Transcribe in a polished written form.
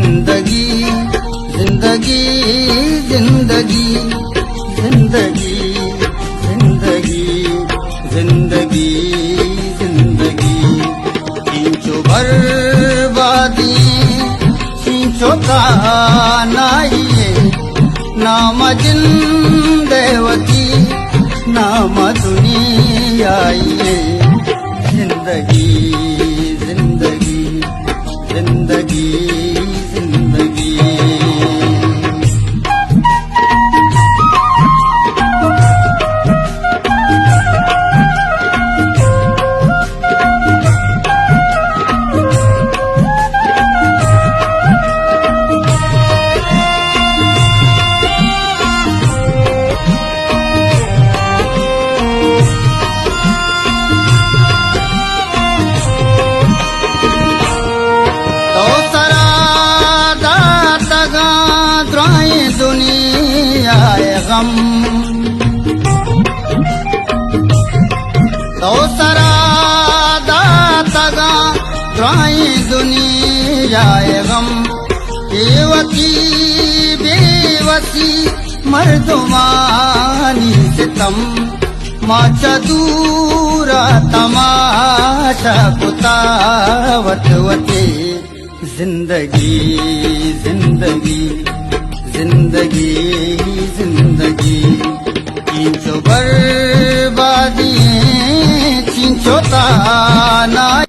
जिंदगी जिंदगी जिंदगी जिंदगी जिंदगी जिंदगी जिंदगी खींचो बर्बादी खींचो कानाइए नाम जिंदवती नाम दुनियाइए जिंदगी जिंदगी जिंदगी जिंदगी गम तो सरादा तगा द्राई दुनियाए गम बेवती बेवसी मर्दुमानी सितम माचा दूरा तमाशा कुतावत वते जिंदगी